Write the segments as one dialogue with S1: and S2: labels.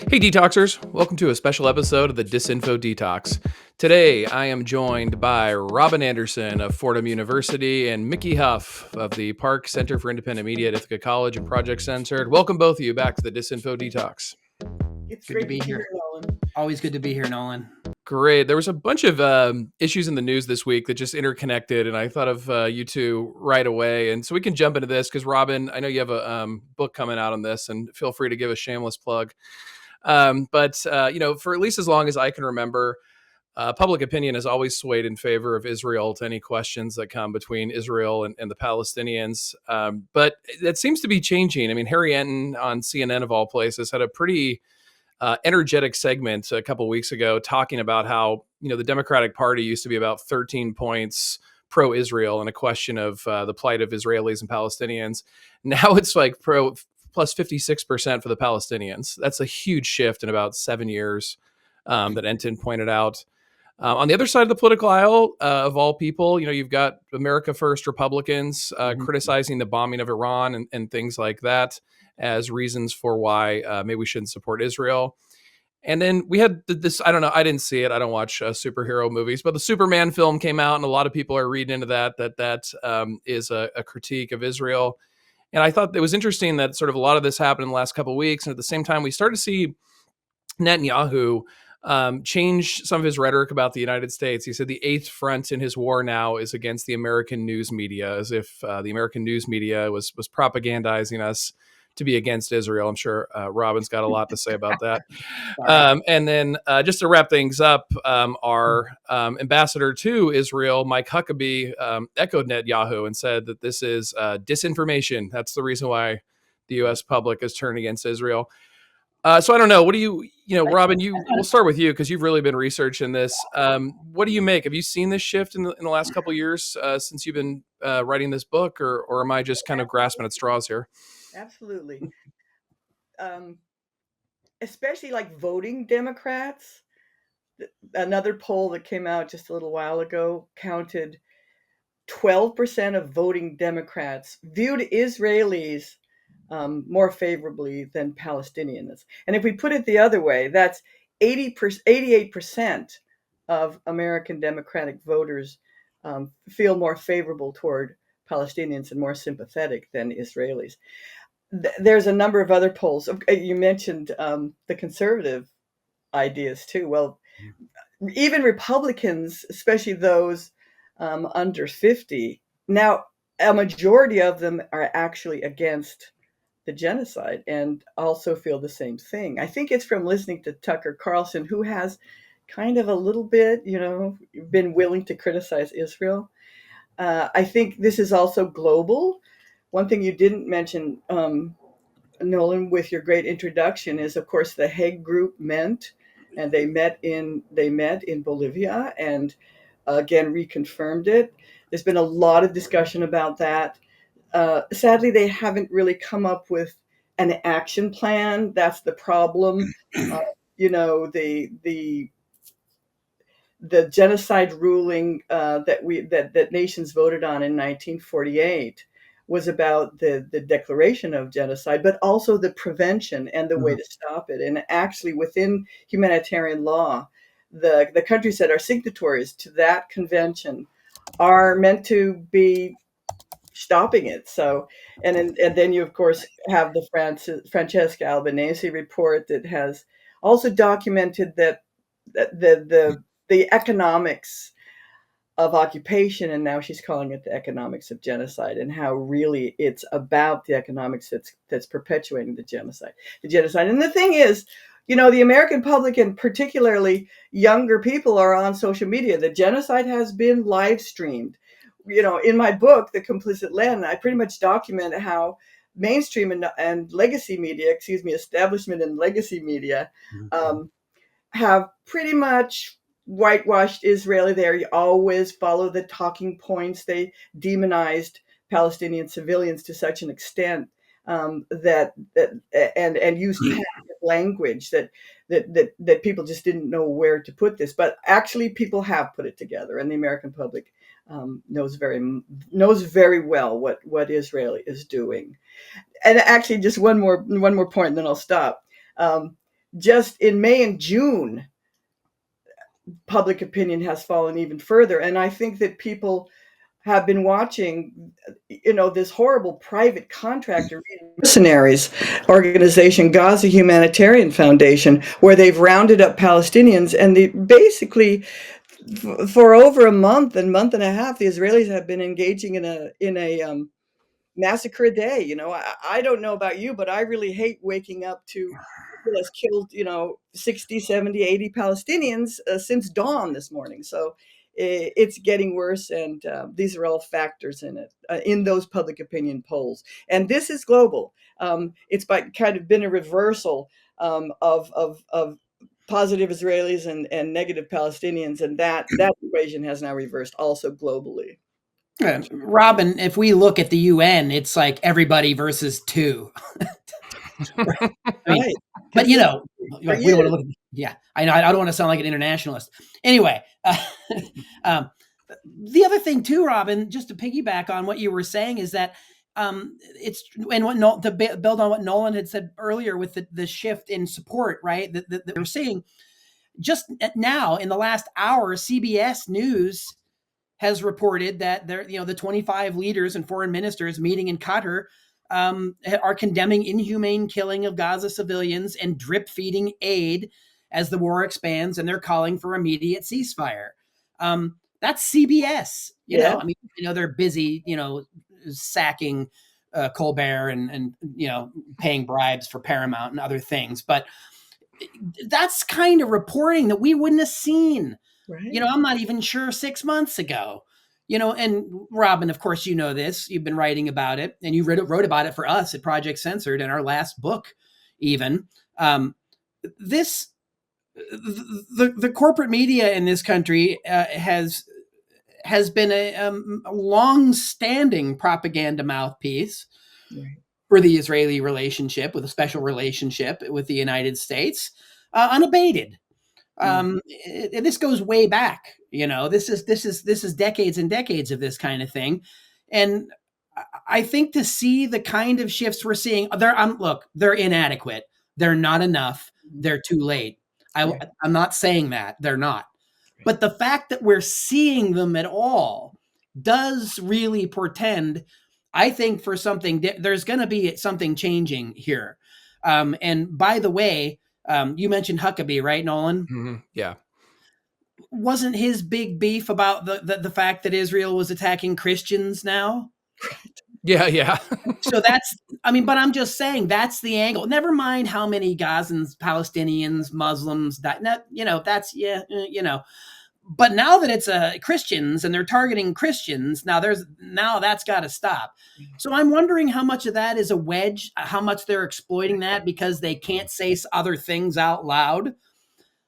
S1: Hey Detoxers, welcome to a special episode of the Disinfo Detox. Today I am joined by Robin Andersen of Fordham University and Mickey Huff of the Park Center for Independent Media at Ithaca College and Project Censored. Welcome both of you back to the Disinfo Detox.
S2: It's
S3: Good to
S2: great
S3: be
S2: to be
S3: here.
S2: here, Nolan.
S3: Always good to be here, Nolan.
S1: Great. There was a bunch of issues in the news this week that just interconnected, and I thought of you two right away. And so we can jump into this because, Robin, I know you have a book coming out on this, and feel free to give a shameless plug. For at least as long as I can remember, public opinion has always swayed in favor of Israel to any questions that come between Israel and the Palestinians. But that seems to be changing. I mean, Harry Enton on CNN, of all places, had a pretty energetic segment a couple weeks ago talking about how, the Democratic Party used to be about 13 points pro-Israel in a question of the plight of Israelis and Palestinians. Now it's like plus 56% for the Palestinians. That's a huge shift in about 7 years, that Enton pointed out. On the other side of the political aisle, of all people, you've got America First Republicans criticizing the bombing of Iran and things like that as reasons for why maybe we shouldn't support Israel. And then we had this, I don't know, I didn't see it. I don't watch superhero movies, but the Superman film came out, and a lot of people are reading into that is a critique of Israel. And I thought it was interesting that sort of a lot of this happened in the last couple of weeks. And at the same time, we started to see Netanyahu change some of his rhetoric about the United States. He said the eighth front in his war now is against the American news media, as if the American news media was propagandizing us to be against Israel. I'm sure Robin's got a lot to say about that. And then just to wrap things up, our ambassador to Israel, Mike Huckabee, echoed Netanyahu and said that this is disinformation. That's the reason why the U.S. public has turned against Israel. So I don't know. What do Robin, we'll start with you because you've really been researching this. What do you make? Have you seen this shift in the last couple of years since you've been writing this book, or am I just kind of grasping at straws here?
S2: Absolutely. Especially like voting Democrats. Another poll that came out just a little while ago counted 12% of voting Democrats viewed Israelis more favorably than Palestinians. And if we put it the other way, that's 88% of American Democratic voters feel more favorable toward Palestinians and more sympathetic than Israelis. There's a number of other polls. You mentioned the conservative ideas too. Well, even Republicans, especially those under 50, now a majority of them are actually against the genocide and also feel the same thing. I think it's from listening to Tucker Carlson, who has kind of a little bit, been willing to criticize Israel. I think this is also global. One thing you didn't mention, Nolan, with your great introduction is, of course, the Hague Group and they met in Bolivia and again reconfirmed it. There's been a lot of discussion about that. Sadly, they haven't really come up with an action plan. That's the problem. The genocide ruling that nations voted on in 1948 was about the declaration of genocide, but also the prevention and the way to stop it. And actually, within humanitarian law, the countries that are signatories to that convention are meant to be stopping it. So, and then you of course have the Francesca Albanese report that has also documented that the economics of occupation, and now she's calling it the economics of genocide, and how really it's about the economics that's perpetuating the genocide. And the thing is, the American public and particularly younger people are on social media. The genocide has been live streamed. In my book, The Complicit Land, I pretty much document how mainstream and legacy media, establishment and legacy media, have pretty much whitewashed Israeli. They always follow the talking points. They demonized Palestinian civilians to such an extent that used language that people just didn't know where to put this. But actually, people have put it together, and the American public knows very well what Israel is doing. And actually, just one more point, and then I'll stop. just in May and June, public opinion has fallen even further. And I think that people have been watching, this horrible private contractor mercenaries organization, Gaza Humanitarian Foundation, where they've rounded up Palestinians, and they basically, for over a month and a half, the Israelis have been engaging in a massacre a day. I don't know about you, but I really hate waking up to Israel has killed, 60, 70, 80 Palestinians since dawn this morning. So it's getting worse. And these are all factors in it, in those public opinion polls. And this is global. It's kind of been a reversal of positive Israelis and negative Palestinians. And that equation has now reversed also globally.
S3: Robin, if we look at the UN, it's like everybody versus two. I mean,
S2: Right.
S3: but we don't want to look. Yeah, I know. I don't want to sound like an internationalist. Anyway, the other thing too, Robin, just to piggyback on what you were saying, is that it's and to build on what Nolan had said earlier with the shift in support, right? That we're seeing just now in the last hour, CBS News has reported that the 25 leaders and foreign ministers meeting in Qatar are condemning inhumane killing of Gaza civilians and drip feeding aid as the war expands, and they're calling for immediate ceasefire. That's CBS. You know, I mean, they're busy, sacking Colbert and paying bribes for Paramount and other things, but that's kind of reporting that we wouldn't have seen. Right. I'm not even sure 6 months ago. And Robin, of course, this. You've been writing about it, and you wrote about it for us at Project Censored in our last book, even. The corporate media in this country has been a long-standing propaganda mouthpiece for the Israeli relationship, with a special relationship with the United States, unabated. This goes way back. This is decades and decades of this kind of thing, and I think to see the kind of shifts we're seeing, they're inadequate. They're not enough. They're too late. I'm not saying that they're not, but the fact that we're seeing them at all does really portend, I think, for something. There's going to be something changing here. And by the way, you mentioned Huckabee, right, Nolan?
S1: Mm-hmm. Yeah.
S3: Wasn't his big beef about the fact that Israel was attacking Christians now?
S1: Yeah.
S3: So but I'm just saying that's the angle. Never mind how many Gazans, Palestinians, Muslims died. But now that it's Christians and they're targeting Christians, now that's got to stop. So I'm wondering how much of that is a wedge, how much they're exploiting that because they can't say other things out loud.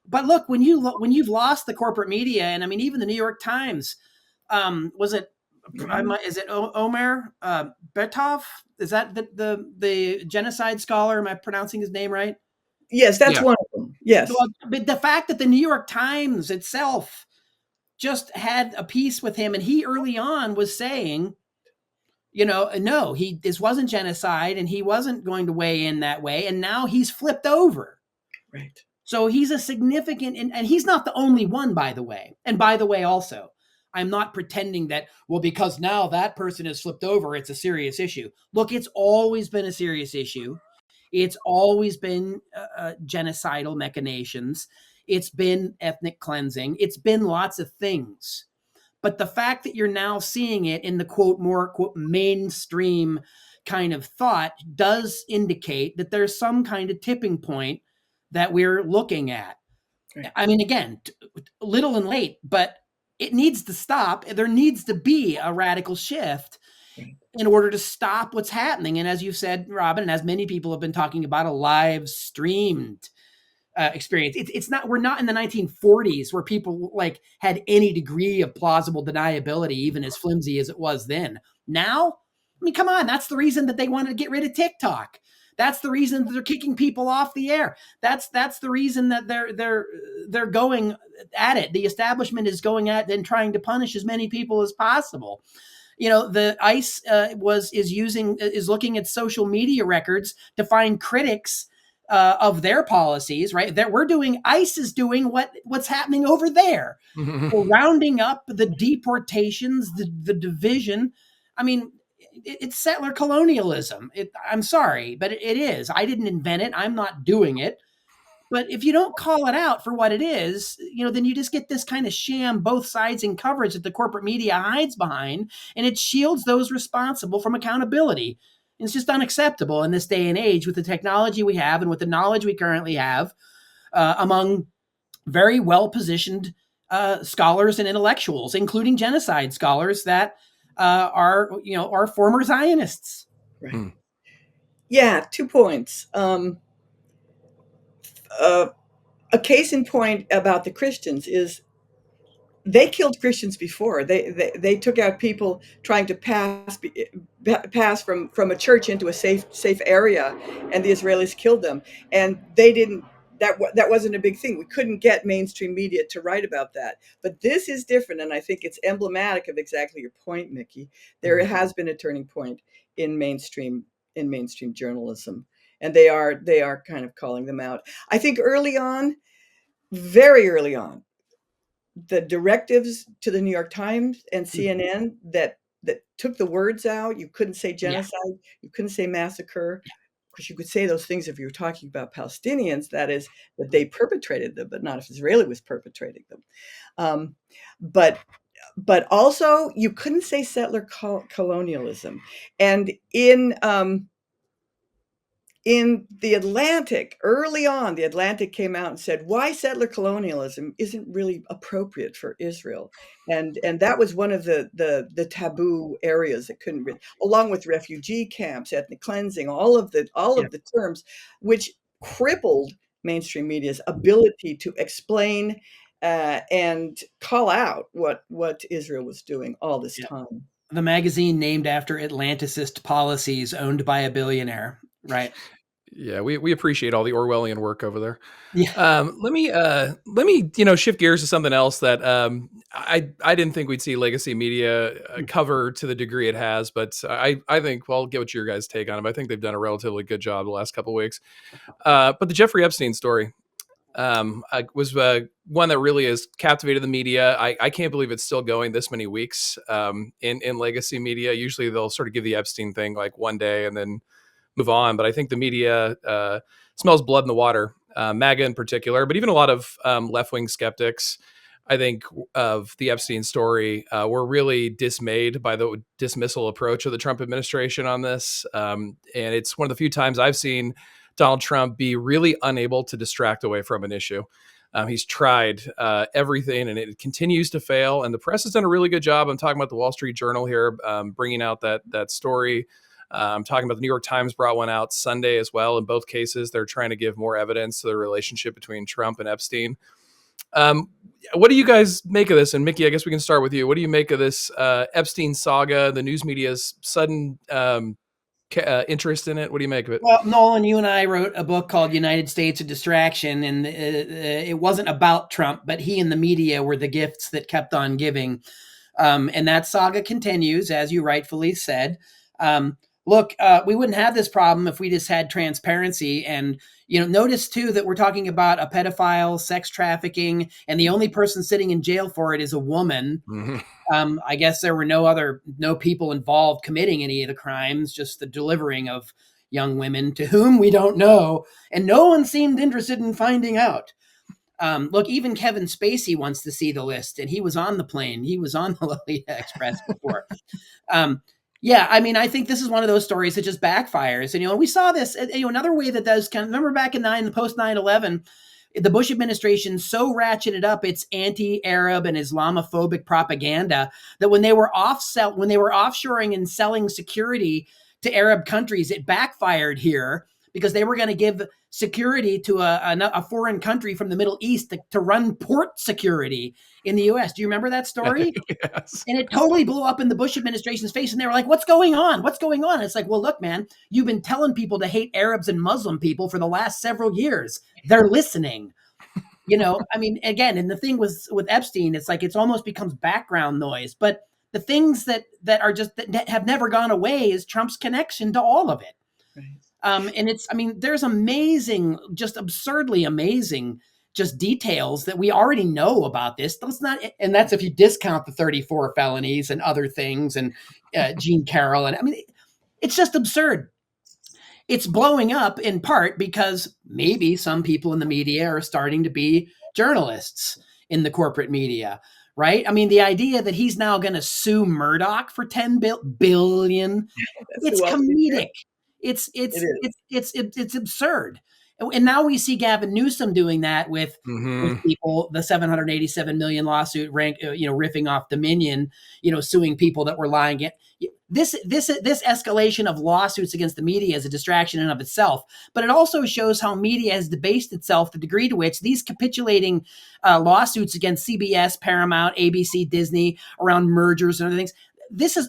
S3: But look, when you've lost the corporate media, and I mean, even the New York Times, is it Omer Betov? Is that the genocide scholar? Am I pronouncing his name right?
S2: Yes, that's one of them. Yes.
S3: But the fact that the New York Times itself just had a piece with him, and he early on was saying, no, this wasn't genocide, and he wasn't going to weigh in that way, and now he's flipped over.
S2: Right.
S3: So he's a significant, and he's not the only one, by the way. And by the way, also, I'm not pretending that, because now that person has flipped over, it's a serious issue. Look, it's always been a serious issue. It's always been genocidal machinations. It's been ethnic cleansing. It's been lots of things. But the fact that you're now seeing it in the quote more quote mainstream kind of thought does indicate that there's some kind of tipping point that we're looking at. Right. I mean, again, little and late, but it needs to stop. There needs to be a radical shift in order to stop what's happening. And as you said, Robin, and as many people have been talking about, a live streamed experience. We're not in the 1940s where people had any degree of plausible deniability, even as flimsy as it was then. Now, I mean, come on, that's the reason that they wanted to get rid of TikTok. That's the reason that they're kicking people off the air. That's the reason that they're going at it. The establishment is going at and trying to punish as many people as possible. The ICE is looking at social media records to find critics of their policies, right? That ICE is doing what's happening over there. We're rounding up the deportations, the division. I mean, it's settler colonialism. I'm sorry, but it is. I didn't invent it. I'm not doing it. But if you don't call it out for what it is, then you just get this kind of sham both sides in coverage that the corporate media hides behind, and it shields those responsible from accountability. And it's just unacceptable in this day and age with the technology we have and with the knowledge we currently have among very well-positioned scholars and intellectuals, including genocide scholars that are former Zionists.
S2: Right. Yeah, 2 points. A case in point about the Christians is they killed Christians before. They took out people trying to pass from a church into a safe area, and the Israelis killed them. And they didn't. That wasn't a big thing. We couldn't get mainstream media to write about that. But this is different, and I think it's emblematic of exactly your point, Mickey. There has been a turning point in mainstream journalism, and they are kind of calling them out. I think very early on, the directives to the New York Times and CNN that took the words out. You couldn't say genocide. You couldn't say massacre. Because you could say those things if you were talking about Palestinians, that is, that they perpetrated them, but not if Israeli was perpetrating them. But also, you couldn't say settler colonialism. And in the Atlantic, early on, the Atlantic came out and said, why settler colonialism isn't really appropriate for Israel. And that was one of the taboo areas that couldn't really, along with refugee camps, ethnic cleansing, all of the terms, which crippled mainstream media's ability to explain and call out what Israel was doing all this time.
S3: The magazine named after Atlanticist policies owned by a billionaire, right?
S1: Yeah, we appreciate all the Orwellian work over there.
S3: Yeah.
S1: Let me shift gears to something else that I didn't think we'd see legacy media cover to the degree it has, but I think, well, I'll get what your guys' take on it. I think they've done a relatively good job the last couple of weeks. But the Jeffrey Epstein story was one that really has captivated the media. I can't believe it's still going this many weeks in legacy media. Usually they'll sort of give the Epstein thing like one day and then move on. But I think the media smells blood in the water, MAGA in particular, but even a lot of left-wing skeptics, I think, of the Epstein story were really dismayed by the dismissal approach of the Trump administration on this. And it's one of the few times I've seen Donald Trump be really unable to distract away from an issue. He's tried everything and it continues to fail. And the press has done a really good job. I'm talking about the Wall Street Journal here, bringing out that story. I'm talking about the New York Times brought one out Sunday as well. In both cases, they're trying to give more evidence to the relationship between Trump and Epstein. What do you guys make of this? And Mickey, I guess we can start with you. What do you make of this Epstein saga, the news media's sudden interest in it? What do you make of it?
S3: Well, Nolan, you and I wrote a book called United States of Distraction, and it wasn't about Trump, but he and the media were the gifts that kept on giving. And that saga continues, as you rightfully said. Look, we wouldn't have this problem if we just had transparency. And, notice too that we're talking about a pedophile, sex trafficking, and the only person sitting in jail for it is a woman. Mm-hmm. I guess there were no people involved committing any of the crimes, just the delivering of young women to whom we don't know. And no one seemed interested in finding out. Look, even Kevin Spacey wants to see the list, and he was on the plane. He was on the Lolita Express before. Yeah, I mean, I think this is one of those stories that just backfires. And, we saw this, another way that does remember back in post 9/11, the Bush administration so ratcheted up its anti-Arab and Islamophobic propaganda that when they were offshoring and selling security to Arab countries, it backfired here because they were going to give security to a foreign country from the Middle East to run port security in the U.S. Do you remember that story?
S1: Yes.
S3: And it totally blew up in the Bush administration's face. And they were like, what's going on? What's going on? And it's like, well, look, man, you've been telling people to hate Arabs and Muslim people for the last several years. They're listening. I mean, again, and the thing with Epstein, it's like it's almost becomes background noise. But the things that are just that have never gone away is Trump's connection to all of it.
S2: Right.
S3: And it's, I mean, there's amazing, just absurdly amazing, just details that we already know about this. Let's not, and that's if you discount the 34 felonies and other things and Jean Carroll. And I mean, it's just absurd. It's blowing up in part because maybe some people in the media are starting to be journalists in the corporate media, right? I mean, the idea that he's now going to sue Murdoch for 10 billion, it's comedic. It's absurd. And now we see Gavin Newsom doing that with people, the 787 million lawsuit riffing off Dominion, suing people that were lying. This escalation of lawsuits against the media is a distraction in of itself, but it also shows how media has debased itself, the degree to which these capitulating lawsuits against CBS, Paramount, ABC, Disney around mergers and other things,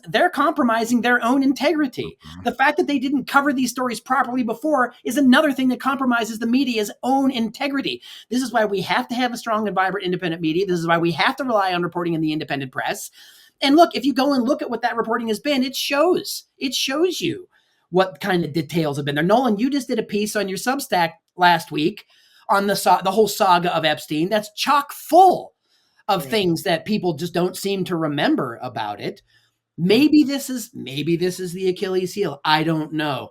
S3: they're compromising their own integrity. The fact that they didn't cover these stories properly before is another thing that compromises the media's own integrity. This is why we have to have a strong and vibrant independent media. This is why we have to rely on reporting in the independent press. And look, if you go and look at what that reporting has been, it shows you what kind of details have been there. Nolan, you just did a piece on your Substack last week on the whole saga of Epstein. That's chock full of things that people just don't seem to remember about it. Maybe this is the Achilles heel. I don't know.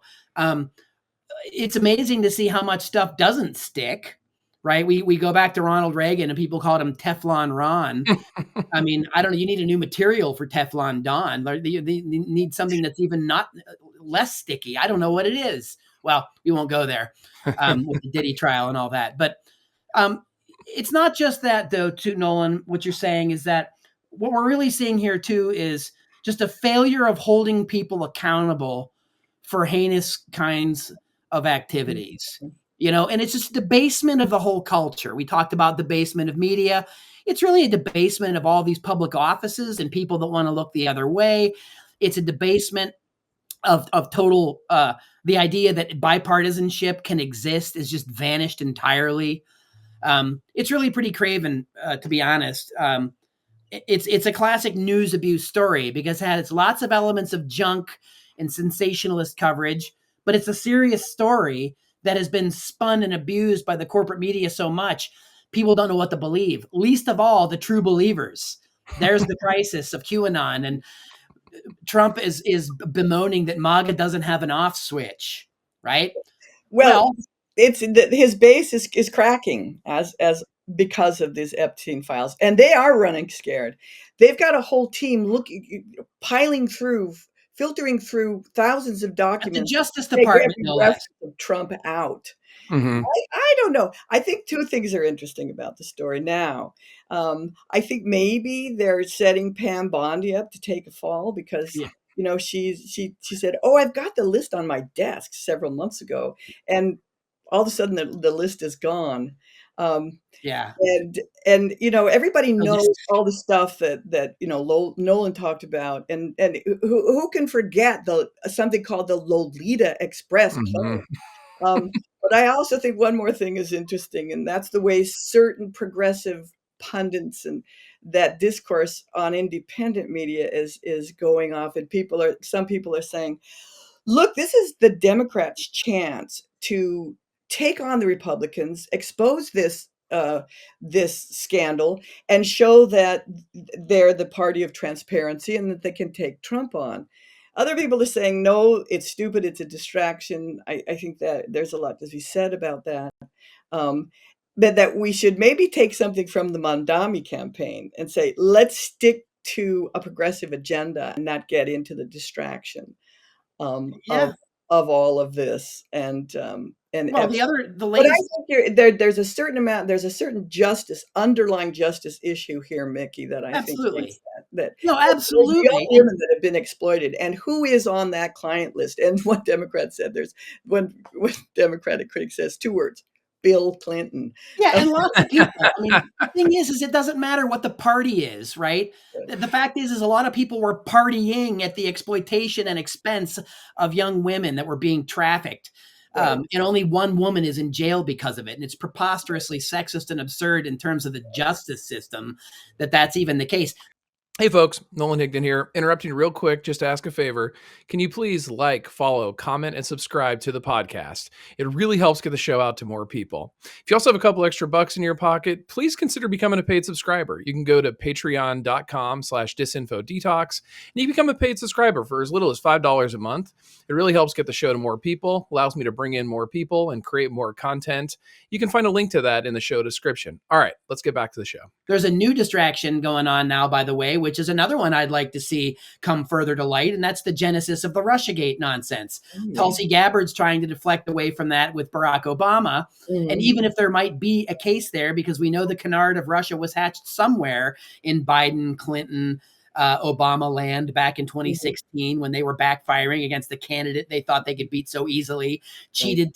S3: It's amazing to see how much stuff doesn't stick, right? We go back to Ronald Reagan and people called him Teflon Ron. I mean, I don't know. You need a new material for Teflon Don. You need something that's even not less sticky. I don't know what it is. Well, we won't go there with the Diddy trial and all that. But it's not just that, though, too, Nolan. What you're saying is that what we're really seeing here, too, is just a failure of holding people accountable for heinous kinds of activities, and it's just debasement of the whole culture. We talked about debasement of media. It's really a debasement of all these public offices and people that want to look the other way. It's a debasement of total, the idea that bipartisanship can exist is just vanished entirely. It's really pretty craven, to be honest. It's a classic news abuse story because it has lots of elements of junk and sensationalist coverage, but it's a serious story that has been spun and abused by the corporate media so much, people don't know what to believe, least of all the true believers. There's the crisis of QAnon, and Trump is bemoaning that MAGA doesn't have an off switch, right?
S2: Well, it's his base is cracking as because of these Epstein files, and they are running scared. They've got a whole team filtering through thousands of documents.
S3: The Justice Department, no less.
S2: Of Trump out. I don't know. I think two things are interesting about the story now. I think maybe they're setting Pam Bondi up to take a fall because she said, "Oh, I've got the list on my desk several months ago," and all of a sudden the list is gone. And everybody knows all the stuff that Nolan talked about, and who can forget something called the Lolita Express plane. But I also think one more thing is interesting, and that's the way certain progressive pundits and that discourse on independent media is going off, and some people are saying, look, this is the Democrats' chance to take on the Republicans, expose this scandal, and show that they're the party of transparency and that they can take Trump on. Other people are saying, no, it's stupid, it's a distraction. I think that there's a lot to be said about that. But that we should maybe take something from the Mondami campaign and say, let's stick to a progressive agenda and not get into the distraction of all of this. But I think there's a certain underlying justice issue here, Mickey, that I think that
S3: absolutely
S2: young women that have been exploited, and who is on that client list. And one Democrat said, one Democratic critic says 2 words: Bill Clinton.
S3: Yeah, and lots of people. I mean, the thing is it doesn't matter what the party is, right? The fact is a lot of people were partying at the exploitation and expense of young women that were being trafficked. And only one woman is in jail because of it. And it's preposterously sexist and absurd in terms of the justice system that's even the case.
S1: Hey folks, Nolan Higdon here, interrupting real quick just to ask a favor. Can you please like, follow, comment, and subscribe to the podcast? It really helps get the show out to more people. If you also have a couple extra bucks in your pocket, please consider becoming a paid subscriber. You can go to patreon.com/Disinfo Detox, and you become a paid subscriber for as little as $5 a month. It really helps get the show to more people, allows me to bring in more people and create more content. You can find a link to that in the show description. All right, let's get back to the show.
S3: There's a new distraction going on now, by the way, which is another one I'd like to see come further to light, and that's the genesis of the Russiagate nonsense. Tulsi Gabbard's trying to deflect away from that with Barack Obama. And even if there might be a case there, because we know the canard of Russia was hatched somewhere in Biden, Clinton, Obama land back in 2016 when they were backfiring against the candidate they thought they could beat so easily, cheated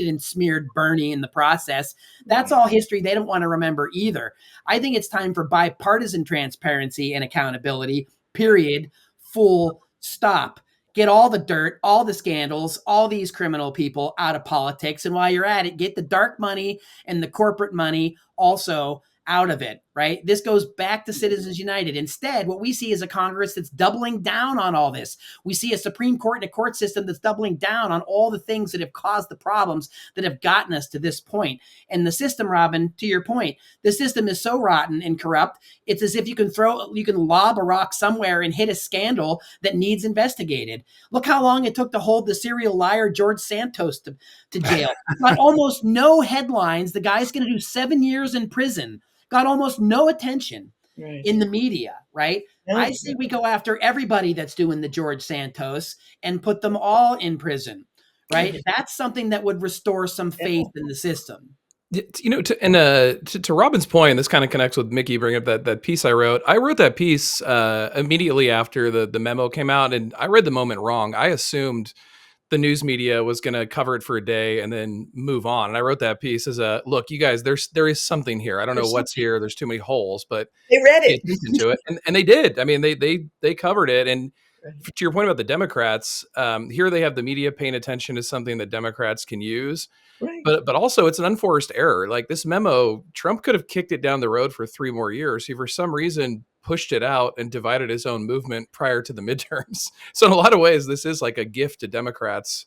S3: and smeared Bernie in the process. That's all history they don't want to remember either. I think it's time for bipartisan transparency and accountability, period, full stop. Get all the dirt, all the scandals, all these criminal people out of politics. And while you're at it, get the dark money and the corporate money also out of it, right? This goes back to Citizens United. Instead, what we see is a Congress that's doubling down on all this. We see a Supreme Court and a court system that's doubling down on all the things that have caused the problems that have gotten us to this point. And the system, Robin, to your point, the system is so rotten and corrupt, it's as if you can lob a rock somewhere and hit a scandal that needs investigated. Look how long it took to hold the serial liar George Santos to jail. Got almost no headlines. The guy's going to do 7 years in prison. Got almost no attention in the media, right? I say we go after everybody that's doing the George Santos and put them all in prison, right? That's something that would restore some faith in the system.
S1: You know, to Robin's point, this kind of connects with Mickey bringing up that piece I wrote. I wrote that piece immediately after the memo came out, and I read the moment wrong. I assumed the news media was going to cover it for a day and then move on. And I wrote that piece as a look, you guys, there is something here. I don't know what's here. There's too many holes, but
S2: they read it
S1: to it. And they did. I mean, they covered it. And to your point about the Democrats, here they have the media paying attention to something that Democrats can use.
S2: Right.
S1: But also it's an unforced error. Like this memo, Trump could have kicked it down the road for 3 more years. He, for some reason, pushed it out and divided his own movement prior to the midterms. So in a lot of ways, this is like a gift to Democrats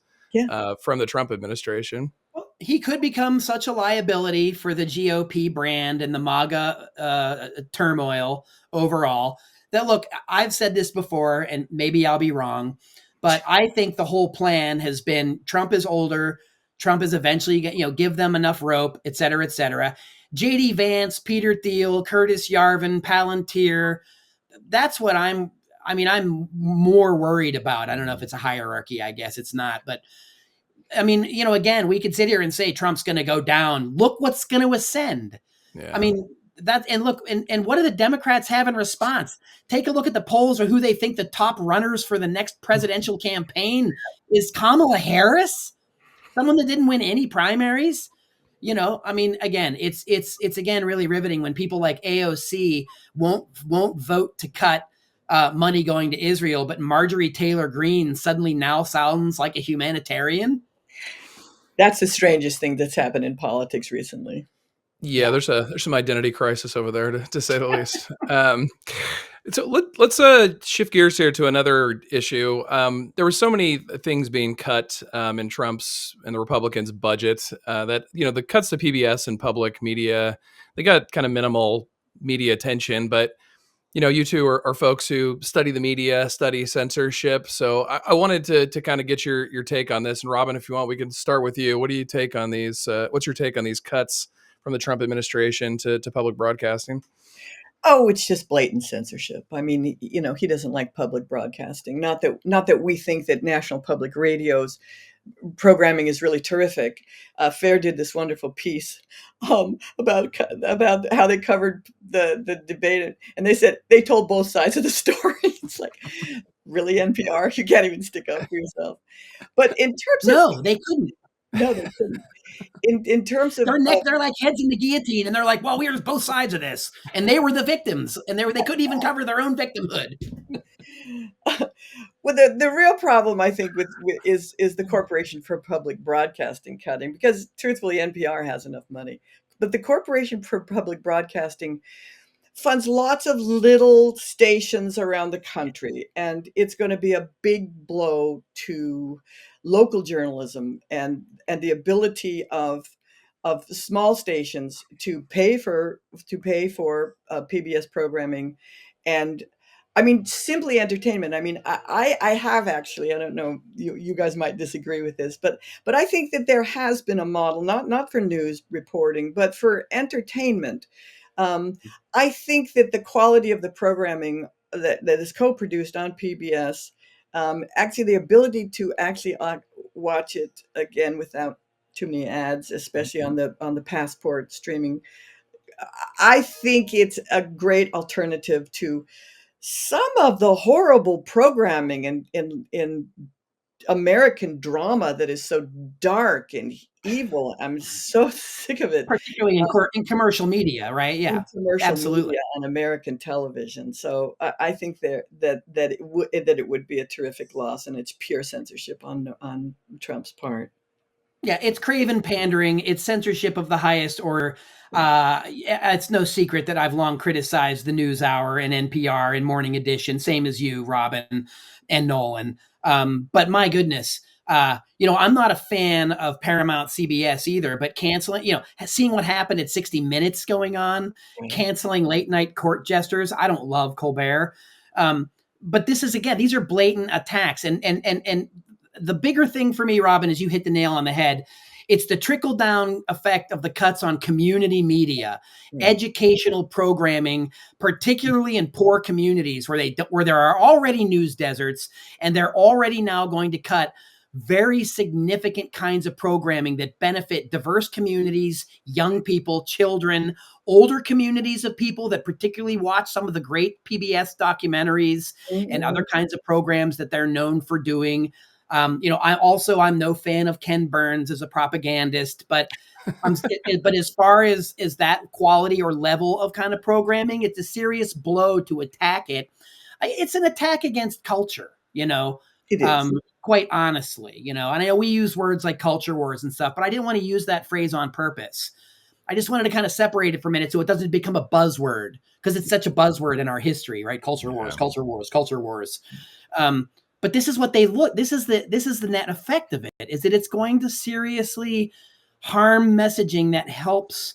S1: from the Trump administration.
S3: Well, he could become such a liability for the GOP brand and the MAGA turmoil overall that, look, I've said this before, and maybe I'll be wrong, but I think the whole plan has been Trump is older. Trump is eventually, give them enough rope, et cetera, et cetera. J.D. Vance, Peter Thiel, Curtis Yarvin, Palantir. That's what I'm more worried about. I don't know if it's a hierarchy. I guess it's not. But I mean, again, we could sit here and say Trump's going to go down. Look what's going to ascend. Yeah. I mean, and what do the Democrats have in response? Take a look at the polls or who they think the top runners for the next presidential campaign is. Kamala Harris, someone that didn't win any primaries. I mean, again, it's again really riveting when people like AOC won't vote to cut money going to Israel, but Marjorie Taylor Greene suddenly now sounds like a humanitarian.
S2: That's the strangest thing that's happened in politics recently.
S1: Yeah, there's some identity crisis over there, to say the least. So let's shift gears here to another issue. There were so many things being cut in Trump's and the Republicans' budget that, the cuts to PBS and public media, they got kind of minimal media attention. But, you two are folks who study the media, study censorship. So I wanted to kind of get your take on this. And Robin, if you want, we can start with you. What do you take on these? What's your take on these cuts from the Trump administration to public broadcasting?
S2: Oh, it's just blatant censorship. I mean, he doesn't like public broadcasting. Not that we think that National Public Radio's programming is really terrific. FAIR did this wonderful piece about how they covered the debate, and they said they told both sides of the story. It's like, really, NPR? You can't even stick up for yourself. But in terms of
S3: they couldn't.
S2: No, they couldn't. In terms of
S3: they're like heads in the guillotine, and they're like, well, we're both sides of this, and they were the victims, and they couldn't even cover their own victimhood.
S2: Well, the real problem, I think, is the Corporation for Public Broadcasting cutting, because truthfully, NPR has enough money, but the Corporation for Public Broadcasting funds lots of little stations around the country, and it's going to be a big blow to local journalism and the ability of small stations to pay for PBS programming. And I mean, simply entertainment. I mean, I have actually, I don't know, you guys might disagree with this, but I think that there has been a model, not for news reporting, but for entertainment. I think that the quality of the programming that is co-produced on PBS, actually the ability to actually watch it again without too many ads, especially on the Passport streaming, I think it's a great alternative to some of the horrible programming in American drama that is so dark and evil. I'm so sick of it.
S3: Particularly in commercial media, right? Yeah,
S2: In commercial
S3: absolutely.
S2: media on American television. So I think that it would be a terrific loss, and it's pure censorship on Trump's part.
S3: Yeah, it's craven pandering. It's censorship of the highest order. It's no secret that I've long criticized the NewsHour and NPR and Morning Edition, same as you, Robin and Nolan. But my goodness, I'm not a fan of Paramount CBS either, but canceling, seeing what happened at 60 Minutes going on, canceling late night court jesters. I don't love Colbert. But this is, again, these are blatant attacks. And the bigger thing for me, Robin, is you hit the nail on the head. It's the trickle down effect of the cuts on community media, educational programming, particularly in poor communities where there are already news deserts, and they're already now going to cut very significant kinds of programming that benefit diverse communities, young people, children, older communities of people that particularly watch some of the great PBS documentaries and other kinds of programs that they're known for doing. I'm no fan of Ken Burns as a propagandist, but as far as that quality or level of kind of programming, it's a serious blow to attack it. It's an attack against culture,
S2: It is.
S3: Quite honestly, and I know we use words like culture wars and stuff, but I didn't want to use that phrase on purpose. I just wanted to kind of separate it for a minute so it doesn't become a buzzword, because it's such a buzzword in our history, right? Culture wars, culture wars, culture wars. But this is what this is the net effect of it, is that it's going to seriously harm messaging that helps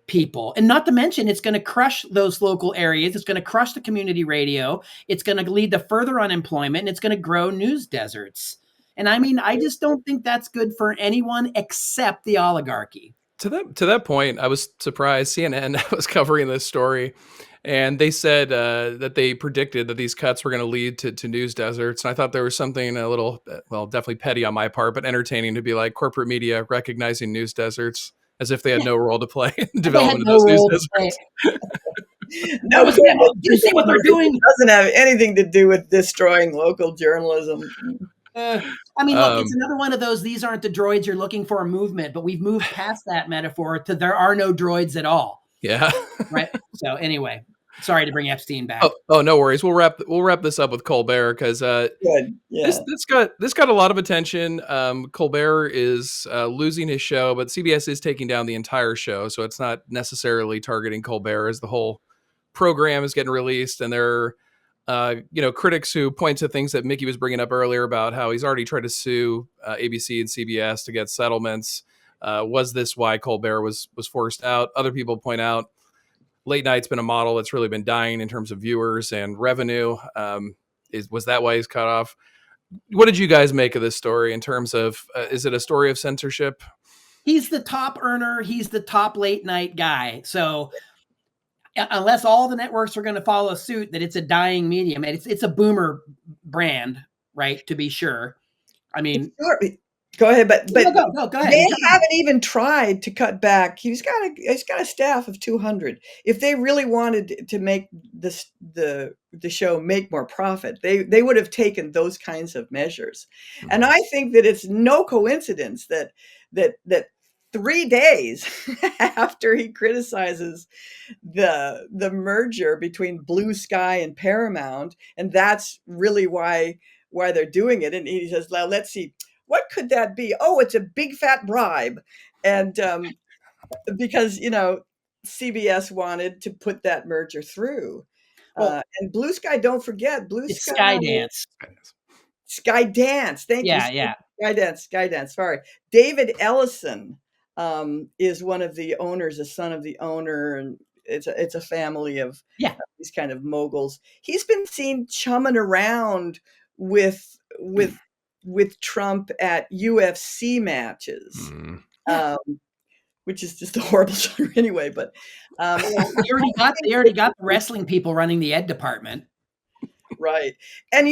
S3: people. And not to mention, it's going to crush those local areas. It's going to crush the community radio. It's going to lead to further unemployment, and it's going to grow news deserts. And I mean, I just don't think that's good for anyone except the oligarchy.
S1: To that point, I was surprised. CNN was covering this story, and they said that they predicted that these cuts were going to lead to news deserts. And I thought there was something a little, well, definitely petty on my part, but entertaining to be like corporate media recognizing news deserts as if they had no role to play in the development of those news deserts.
S2: No,
S3: you see what they're doing?
S2: It doesn't have anything to do with destroying local journalism.
S3: I mean, look, it's another one of those, these aren't the droids you're looking for movement, but we've moved past that metaphor to there are no droids at all.
S1: Yeah.
S3: Right. So anyway, sorry to bring Epstein back.
S1: Oh, no worries. We'll wrap this up with Colbert, because
S2: Good. Yeah.
S1: this got a lot of attention. Colbert is losing his show, but CBS is taking down the entire show, so it's not necessarily targeting Colbert as the whole program is getting released. And there are critics who point to things that Mickey was bringing up earlier about how he's already tried to sue ABC and CBS to get settlements. Was this why Colbert was forced out? Other people point out late night's been a model that's really been dying in terms of viewers and revenue. Was that why he's cut off? What did you guys make of this story in terms of, is it a story of censorship?
S3: He's the top earner. He's the top late night guy. So unless all the networks are going to follow suit that it's a dying medium, and it's a boomer brand, right? To be sure. I mean,
S2: sure. Go ahead, but
S3: go ahead.
S2: They haven't even tried to cut back. He's got a staff of 200. If they really wanted to make the show make more profit, they would have taken those kinds of measures. Mm-hmm. And I think that it's no coincidence that 3 days after he criticizes the merger between Blue Sky and Paramount, and that's really why they're doing it. And he says, "Well, let's see. What could that be? Oh, it's a big fat bribe." And because, CBS wanted to put that merger through.
S3: Well,
S2: And Blue Sky, don't forget, Blue
S3: it's
S2: Sky,
S3: Skydance.
S2: Skydance. Thank you.
S3: Yeah.
S2: Skydance. Sorry. David Ellison is one of the owners, a son of the owner, and it's a family of these kind of moguls. He's been seen chumming around with Trump at UFC matches. Which is just a horrible genre anyway. But
S3: they already got the wrestling people running the ed department.
S2: Right. And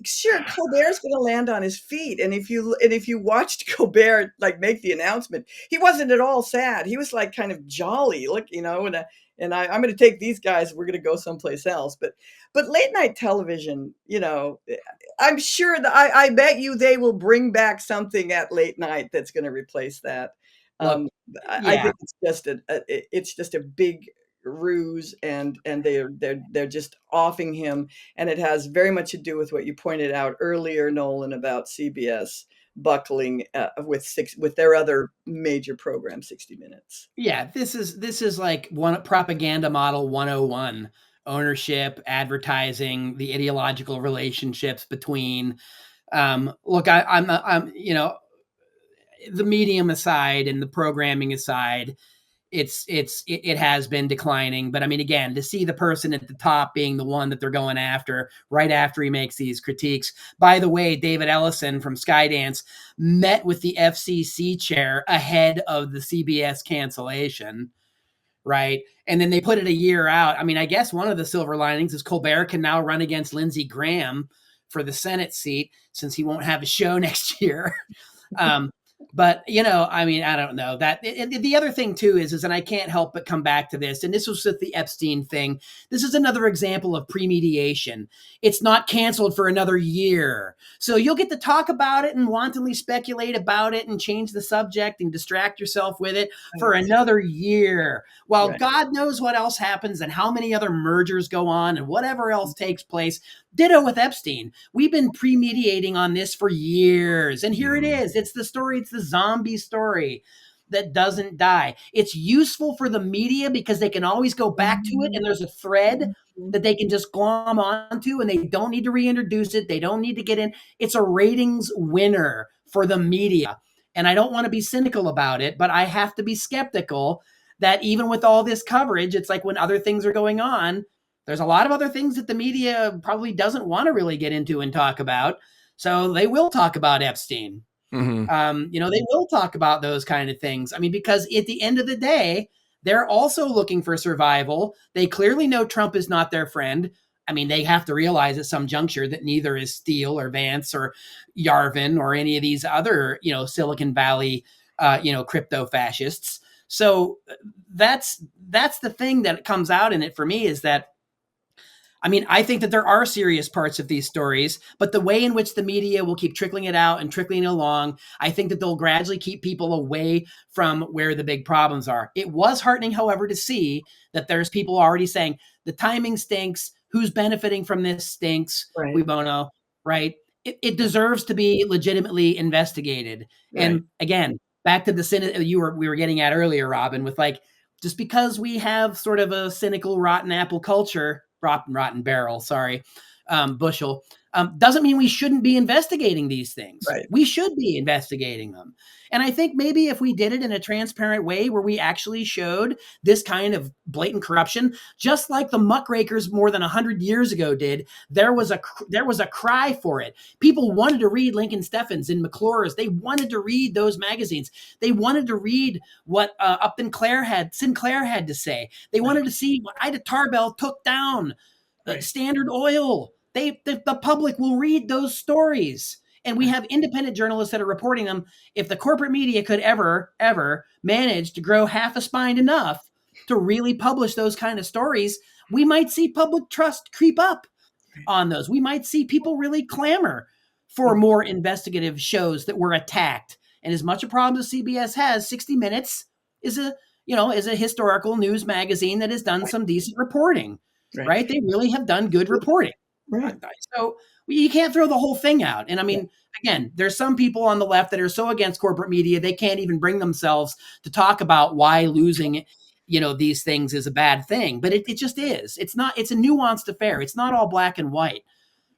S2: sure, Colbert's going to land on his feet. And if you watched Colbert make the announcement, he wasn't at all sad. He was kind of jolly. Look, and I'm going to take these guys. We're going to go someplace else. But late night television, I'm sure that I bet you they will bring back something at late night that's going to replace that. I think it's just a big ruse, and they're just offing him, and it has very much to do with what you pointed out earlier, Nolan, about CBS buckling with their other major program, 60 Minutes.
S3: Yeah, this is like one propaganda model 101. Ownership, advertising, the ideological relationships between. Look, I'm the medium aside and the programming aside, it has been declining. But I mean, again, to see the person at the top being the one that they're going after right after he makes these critiques. By the way, David Ellison from Skydance met with the FCC chair ahead of the CBS cancellation. Right. And then they put it a year out. I mean, I guess one of the silver linings is Colbert can now run against Lindsey Graham for the Senate seat since he won't have a show next year. But, I mean, I don't know that. The other thing, too, is, and I can't help but come back to this, and this was with the Epstein thing. This is another example of premediation. It's not canceled for another year. So you'll get to talk about it and wantonly speculate about it and change the subject and distract yourself with it for another year. While God knows what else happens and how many other mergers go on and whatever else takes place. Ditto with Epstein. We've been premeditating on this for years. And here it is. It's the story. It's the zombie story that doesn't die. It's useful for the media because they can always go back to it. And there's a thread that they can just glom onto and they don't need to reintroduce it. They don't need to get in. It's a ratings winner for the media. And I don't want to be cynical about it, but I have to be skeptical that even with all this coverage, it's like when other things are going on, there's a lot of other things that the media probably doesn't want to really get into and talk about. So they will talk about Epstein. Mm-hmm. They will talk about those kind of things. I mean, because at the end of the day, they're also looking for survival. They clearly know Trump is not their friend. I mean, they have to realize at some juncture that neither is Steele or Vance or Yarvin or any of these other, Silicon Valley, crypto fascists. So that's the thing that comes out in it for me is that, I mean, I think that there are serious parts of these stories, but the way in which the media will keep trickling it out and trickling it along, I think that they'll gradually keep people away from where the big problems are. It was heartening, however, to see that there's people already saying the timing stinks. Who's benefiting from this stinks. Right. We don't know, right? It deserves to be legitimately investigated. Right. And again, back to the sin we were getting at earlier, Robin, with just because we have sort of a cynical rotten apple culture, rotten barrel, bushel, doesn't mean we shouldn't be investigating these things. Right. We should be investigating them. And I think maybe if we did it in a transparent way where we actually showed this kind of blatant corruption, just like the muckrakers more than 100 years ago did, there was a cry for it. People wanted to read Lincoln Steffens and McClure's. They wanted to read those magazines. They wanted to read what Sinclair had to say. They wanted to see what Ida Tarbell took down, Standard Oil. The public will read those stories. And we have independent journalists that are reporting them. If the corporate media could ever manage to grow half a spine enough to really publish those kind of stories, we might see public trust creep up on those. We might see people really clamor for more investigative shows that were attacked. And as much a problem as CBS has, 60 Minutes is a historical news magazine that has done some decent reporting, right? They really have done good reporting. Right. So you can't throw the whole thing out. And I mean, again, there's some people on the left that are so against corporate media, they can't even bring themselves to talk about why losing, these things is a bad thing, but it just is. It's not. It's a nuanced affair. It's not all black and white,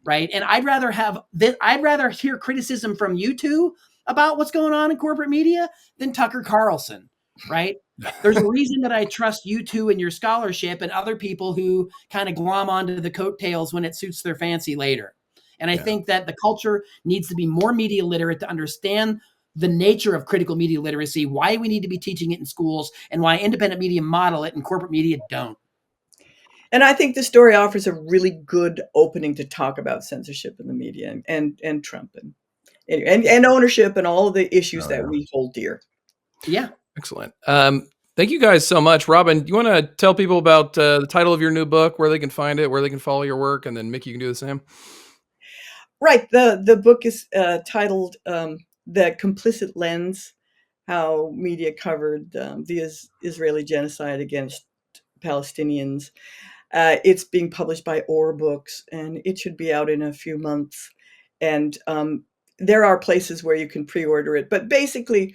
S3: right? And I'd rather hear criticism from you two about what's going on in corporate media than Tucker Carlson, right? There's a reason that I trust you two and your scholarship and other people who kind of glom onto the coattails when it suits their fancy later. And I think that the culture needs to be more media literate to understand the nature of critical media literacy, why we need to be teaching it in schools, and why independent media model it and corporate media don't.
S2: And I think the story offers a really good opening to talk about censorship in the media and Trump and ownership and all of the issues that we hold dear.
S3: Yeah.
S1: Excellent. Thank you guys so much. Robin, do you want to tell people about the title of your new book, where they can find it, where they can follow your work, and then Mickey, you can do the same?
S2: Right. The book is titled The Complicit Lens, How Media Covered the Israeli Genocide Against Palestinians. It's being published by Or Books, and it should be out in a few months. And there are places where you can pre-order it. But basically,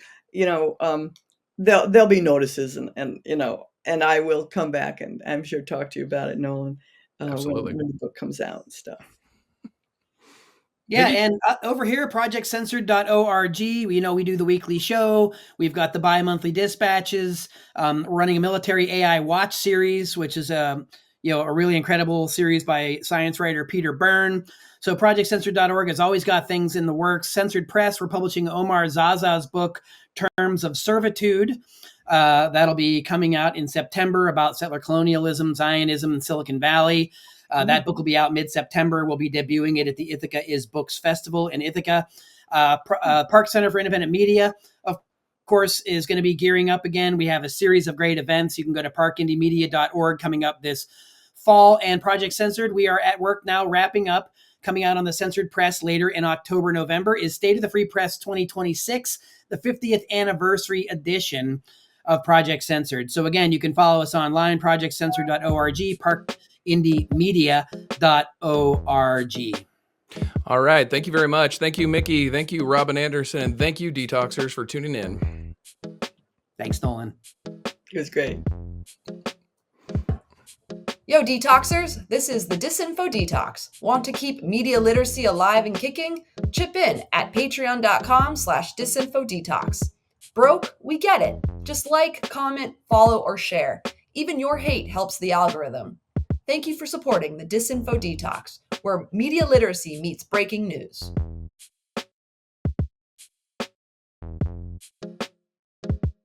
S2: there'll be notices, and I will come back and I'm sure talk to you about it, Nolan,
S1: Absolutely.
S2: when the book comes out and stuff.
S3: Yeah, and over here, projectcensored.org, we do the weekly show. We've got the bi-monthly dispatches. We're running a military AI watch series, which is a really incredible series by science writer Peter Byrne. So projectcensored.org has always got things in the works. Censored Press, we're publishing Omar Zaza's book, Terms of Servitude. That'll be coming out in September about settler colonialism, Zionism, and Silicon Valley. That book will be out mid-September. We'll be debuting it at the Ithaca is Books Festival in Ithaca. Park Center for Independent Media, of course, is going to be gearing up again. We have a series of great events. You can go to parkindiemedia.org coming up this fall. And Project Censored, we are at work now wrapping up. Coming out on the Censored Press later in October, November is State of the Free Press 2026, the 50th anniversary edition of Project Censored. So again, you can follow us online, projectcensored.org, parkindiemedia.org.
S1: All right. Thank you very much. Thank you, Mickey. Thank you, Robin Andersen. And thank you, Detoxers, for tuning in.
S3: Thanks, Nolan.
S2: It was great.
S4: Yo, Detoxers, this is the Disinfo Detox. Want to keep media literacy alive and kicking? Chip in at patreon.com/disinfodetox. Broke? We get it. Just like, comment, follow, or share. Even your hate helps the algorithm. Thank you for supporting the Disinfo Detox, where media literacy meets breaking news.